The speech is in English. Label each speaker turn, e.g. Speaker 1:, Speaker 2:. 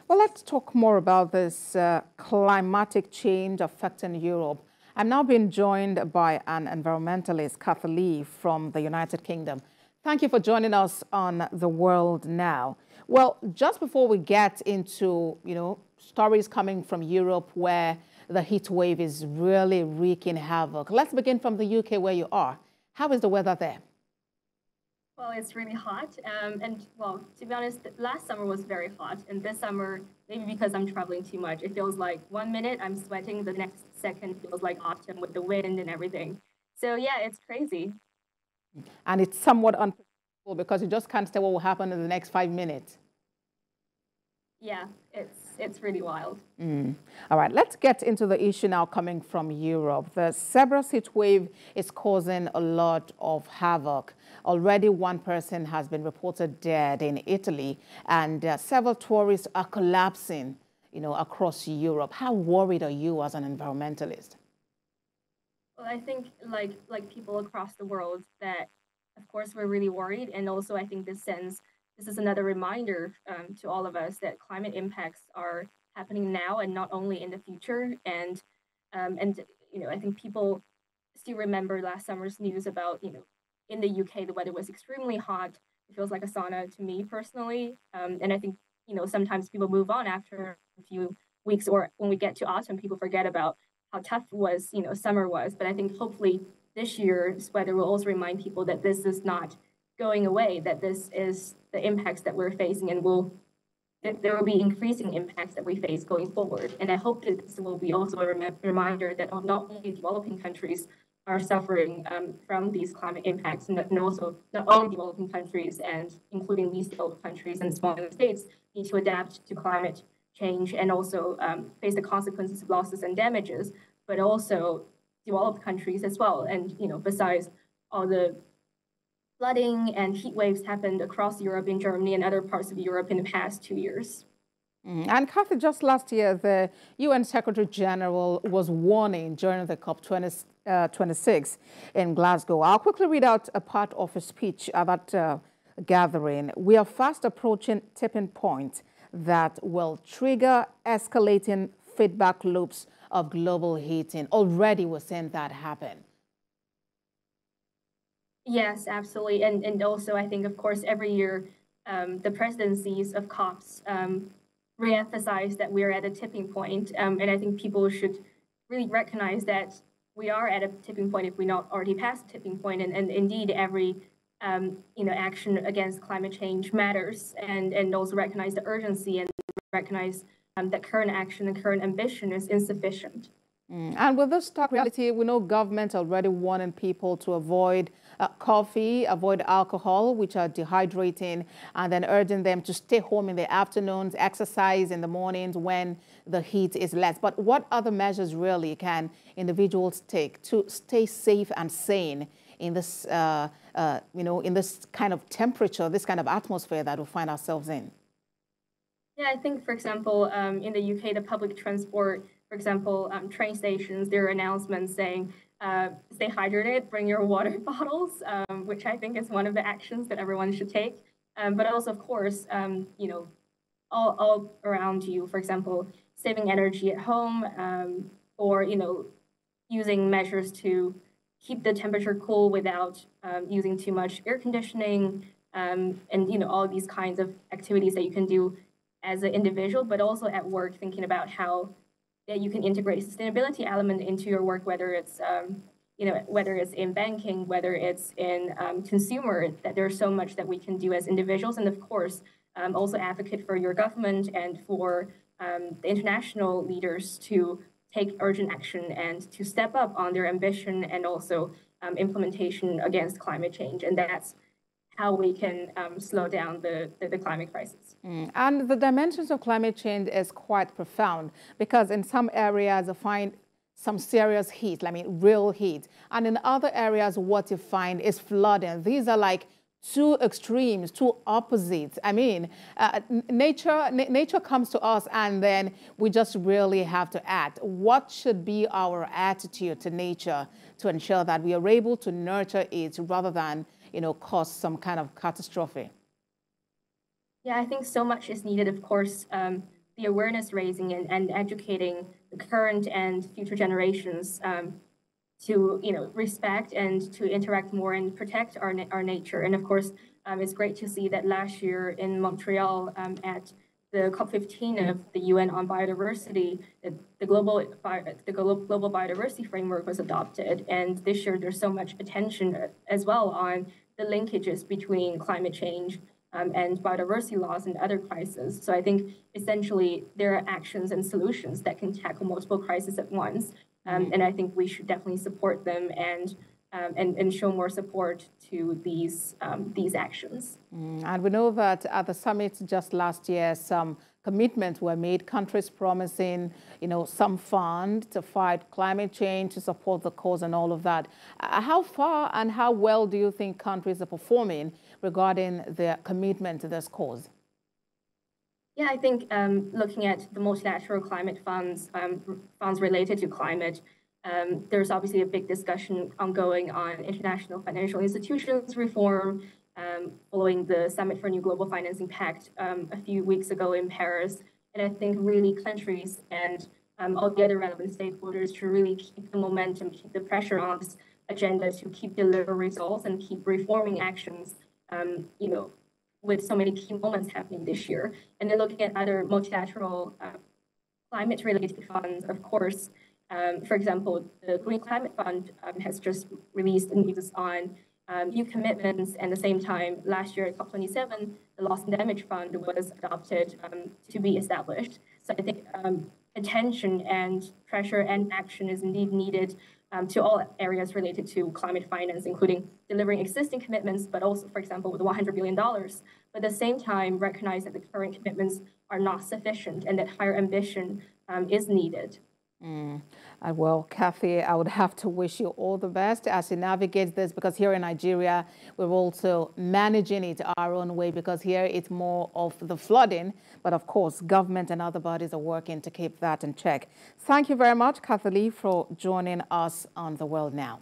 Speaker 1: Well, let's talk more about this climatic change affecting Europe. I'm now being joined by an environmentalist, Kathy Lee, from the United Kingdom. Thank you for joining us on The World Now. Well, just before we get into, stories coming from Europe where the heat wave is really wreaking havoc, let's begin from the UK where you are. How is the weather there?
Speaker 2: Well, it's really hot. To be honest, last summer was very hot. And this summer, maybe because I'm traveling too much, it feels like 1 minute I'm sweating, the next second feels like autumn with the wind and everything. So yeah, it's crazy.
Speaker 1: And it's somewhat unpredictable because you just can't say what will happen in the next 5 minutes.
Speaker 2: Yeah, it's really wild.
Speaker 1: All right, let's get into the issue now coming from Europe. The Cerberus heat wave is causing a lot of havoc. Already one person has been reported dead in Italy, and several tourists are collapsing, across Europe. How worried are you as an environmentalist?
Speaker 2: Well, I think like people across the world that, of course, we're really worried. And also, I think this is another reminder to all of us that climate impacts are happening now and not only in the future. I think people still remember last summer's news about, in the UK, the weather was extremely hot. It feels like a sauna to me personally. And I think, sometimes people move on after a few weeks, or when we get to autumn, people forget about how tough was, summer was. But I think hopefully this year's weather will also remind people that this is not going away, that this is the impacts that we're facing, and that there will be increasing impacts that we face going forward. And I hope that this will be also a reminder that not only developing countries are suffering from these climate impacts, and also not only developing countries, and including least developed countries and smaller states, need to adapt to climate change and also face the consequences of losses and damages, but also developed countries as well. And besides all the flooding and heat waves happened across Europe, in Germany and other parts of Europe in the past 2 years.
Speaker 1: And Kathy, just last year, the UN Secretary General was warning during the COP26 in Glasgow. I'll quickly read out a part of a speech at that gathering. We are fast approaching tipping point that will trigger escalating feedback loops of global heating. Already we're seeing that happen.
Speaker 2: Yes, absolutely. And also, I think, of course, every year, the presidencies of COPs reemphasize that we're at a tipping point. And I think people should really recognize that we are at a tipping point if we're not already past the tipping point. And indeed, every action against climate change matters, and also recognize the urgency and recognize that current action and current ambition is insufficient.
Speaker 1: And with this stark reality, we know government already warning people to avoid coffee, avoid alcohol, which are dehydrating, and then urging them to stay home in the afternoons, exercise in the mornings when the heat is less. But what other measures really can individuals take to stay safe and sane in this, in this kind of temperature, this kind of atmosphere that we find ourselves in?
Speaker 2: Yeah, I think, for example, in the UK, the public transport, for example, train stations, there are announcements saying, stay hydrated, bring your water bottles, which I think is one of the actions that everyone should take. But also, of course, all around you, for example, saving energy at home, or, using measures to keep the temperature cool without using too much air conditioning, and, all these kinds of activities that you can do as an individual, but also at work, thinking about how that you can integrate sustainability element into your work, whether it's whether it's in banking, whether it's in consumer. That there's so much that we can do as individuals, and of course, also advocate for your government and for the international leaders to take urgent action and to step up on their ambition and also implementation against climate change, and that's how we can slow down the climate crisis.
Speaker 1: And the dimensions of climate change is quite profound, because in some areas you find some serious heat, real heat. And in other areas, what you find is flooding. These are like two extremes, two opposites. Nature comes to us, and then we just really have to act. What should be our attitude to nature to ensure that we are able to nurture it rather than cause some kind of catastrophe?
Speaker 2: Yeah, I think so much is needed, of course, the awareness raising and educating the current and future generations to respect and to interact more and protect our nature. And of course, it's great to see that last year in Montreal at the COP15 of the UN on biodiversity, the global biodiversity framework was adopted. And this year, there's so much attention as well on the linkages between climate change and biodiversity loss and other crises. So I think essentially there are actions and solutions that can tackle multiple crises at once. And I think we should definitely support them and show more support to these actions.
Speaker 1: And we know that at the summit just last year, some commitments were made, countries promising, some fund to fight climate change, to support the cause and all of that. How far and how well do you think countries are performing regarding their commitment to this cause?
Speaker 2: Yeah, I think looking at the multilateral climate funds, funds related to climate, there's obviously a big discussion ongoing on international financial institutions reform following the Summit for New Global Financing Pact a few weeks ago in Paris. And I think really countries and all the other relevant stakeholders should really keep the momentum, keep the pressure on this agenda to keep delivering results and keep reforming actions, with so many key moments happening this year. And then looking at other multilateral climate-related funds, of course, for example, the Green Climate Fund has just released news on new commitments. And at the same time, last year at COP27, the Loss and Damage Fund was adopted to be established. So I think attention and pressure and action is indeed needed to all areas related to climate finance, including delivering existing commitments, but also, for example, with $100 billion. But at the same time, recognize that the current commitments are not sufficient and that higher ambition is needed.
Speaker 1: Well, Kathy, I would have to wish you all the best as you navigate this, because here in Nigeria, we're also managing it our own way, because here it's more of the flooding. But of course, government and other bodies are working to keep that in check. Thank you very much, Kathy Lee, for joining us on The World Now.